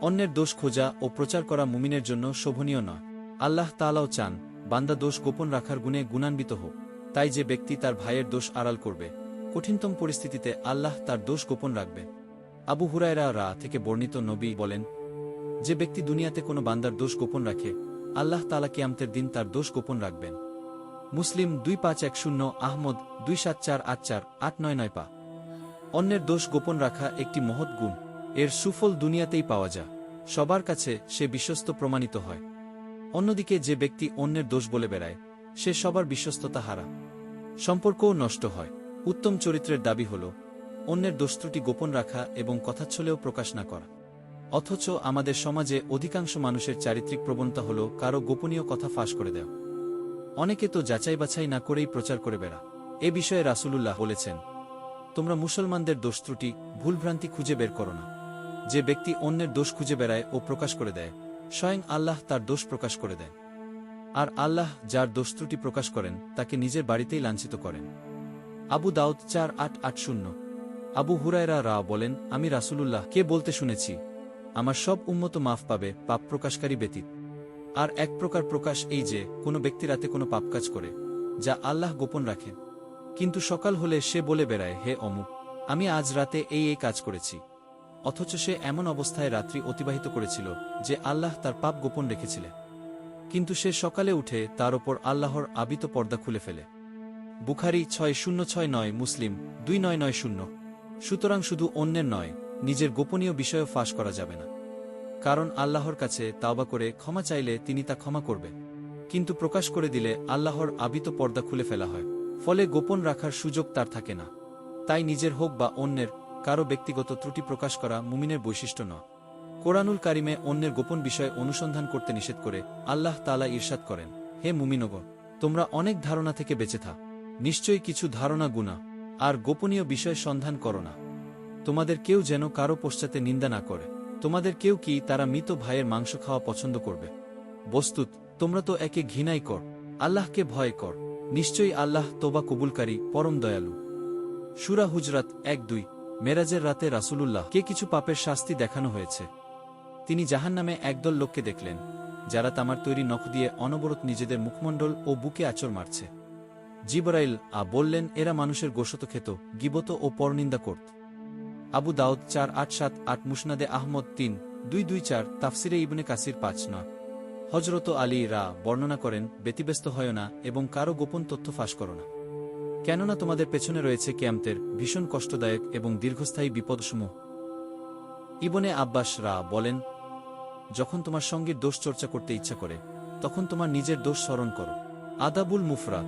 অন্যের দোষ খোঁজা ও প্রচার করা মুমিনের জন্য শোভনীয় নয়। আল্লাহ তাআলাও চান বান্দা দোষ গোপন রাখার গুণে গুণান্বিত হোক। তাই যে ব্যক্তি তার ভাইয়ের দোষ আড়াল করবে, কঠিনতম পরিস্থিতিতে আল্লাহ তার দোষ গোপন রাখবে। আবু হুরায়রা থেকে বর্ণিত, নবী বলেন, যে ব্যক্তি দুনিয়াতে কোনো বান্দার দোষ গোপন রাখে, আল্লাহ তাআলা কিয়ামতের দিন তার দোষ গোপন রাখবেন। মুসলিম 2510, আহমদ 27484899 অন্যের দোষ গোপন রাখা একটি মহৎ গুণ। এর সুফল দুনিয়াতেই পাওয়া যায়, সবার কাছে সে বিশ্বস্ত প্রমাণিত হয়। অন্যদিকে যে ব্যক্তি অন্যের দোষ বলে বেড়ায়, সে সবার বিশ্বস্ততা হারা, সম্পর্কও নষ্ট হয়। উত্তম চরিত্রের দাবি হল অন্যের দোষত্রুটি গোপন রাখা এবং কথাচ্ছলেও প্রকাশ না করা। অথচ আমাদের সমাজে অধিকাংশ মানুষের চারিত্রিক প্রবণতা হল কারো গোপনীয় কথা ফাঁস করে দেওয়া। অনেকে তো যাচাই বাছাই না করেই প্রচার করে বেড়া। এ বিষয়ে রাসূলুল্লাহ বলেছেন, তোমরা মুসলমানদের দোষত্রুটি ভুলভ্রান্তি খুঁজে বের করো না। যে ব্যক্তি অন্যের দোষ খুঁজে বেড়ায় ও প্রকাশ করে দেয়, স্বয়ং আল্লাহ তার দোষ প্রকাশ করে দেন। আর আল্লাহ যার দোষত্রুটি প্রকাশ করেন তাকে নিজের বাড়িতেই লাঞ্ছিত করেন। আবু দাউদ 4880 আবু হুরায়রা বলেন, আমি রাসূলুল্লাহ কে বলতে শুনেছি, আমার সব উম্মত মাফ পাবে পাপ প্রকাশকারী ব্যতীত। আর এক প্রকার প্রকাশ এই যে, কোনো ব্যক্তি রাতে কোনো পাপ কাজ করে যা আল্লাহ গোপন রাখেন, কিন্তু সকাল হলে সে বলে বেড়ায়, হে অমুক, আমি আজ রাতে এই কাজ করেছি, অথচ সে এমন অবস্থায় রাত্রি অতিবাহিত করেছিল যে আল্লাহ তার পাপ গোপন রেখেছিলেন। কিন্তু সে সকালে উঠে তার ওপর আল্লাহর আবিত পর্দা খুলে ফেলে। বুখারী 6069, মুসলিম 2990 সুতরাং শুধু অন্যের নয়, নিজের গোপনীয় বিষয়ও ফাঁস করা যাবে না। কারণ আল্লাহর কাছে তাওবা করে ক্ষমা চাইলে তিনি তা ক্ষমা করবেন, কিন্তু প্রকাশ করে দিলে আল্লাহর আবিত পর্দা খুলে ফেলা হয়, ফলে গোপন রাখার সুযোগ তার থাকে না। তাই নিজের হোক বা অন্যের কারো ব্যক্তিগত ত্রুটি প্রকাশ করা মুমিনের বৈশিষ্ট্য নয়। কোরআনুল কারিমে অন্যের গোপন বিষয় অনুসন্ধান করতে নিষেধ করে আল্লাহ তাআলা ইরশাদ করেন, হে মুমিনগণ, তোমরা অনেক ধারণা থেকে বেঁচে থাক, নিশ্চয়ই কিছু ধারণা গুনাহ, আর গোপনীয় বিষয় সন্ধান করো না। তোমাদের কেউ যেন কারো পশ্চাতে নিন্দা না করে। তোমাদের কেউ কি তারা মৃত ভাইয়ের মাংস খাওয়া পছন্দ করবে? বস্তুত তোমরা তো একে ঘৃণাই কর। আল্লাহকে ভয় কর, নিশ্চয়ই আল্লাহ তোবা কবুলকারী, পরম দয়ালু। সূরা হুজরাত 1-2 মেরাজের রাতে রাসূলুল্লাহ কে কিছু পাপের শাস্তি দেখানো হয়েছে। তিনি জাহান্নামে একদল লোককে দেখলেন, যারা তামার তৈরি নখ দিয়ে অনবরত নিজেদের মুখমণ্ডল ও বুকে আঁচড় মারছে। জিবরাইল বললেন, এরা মানুষের গোশত খেত, গীবত ও পরনিন্দা করত। আবু দাউদ 4878, মুসনাদে আহমদ 3224, তাফসিরে ইবনে কাসির 5-9 হযরত আলী বর্ণনা করেন, ব্যতিব্যস্ত হয় না এবং কারো গোপন তথ্য ফাঁস করো না, কেননা তোমাদের পেছনে রয়েছে কিয়ামতের ভীষণ কষ্টদায়ক এবং দীর্ঘস্থায়ী বিপদসমূহ। ইবনে আব্বাস বলেন, যখন তোমার সঙ্গীর দোষ চর্চা করতে ইচ্ছা করে, তখন তোমার নিজের দোষ স্মরণ করো। আদাবুল মুফরাদ।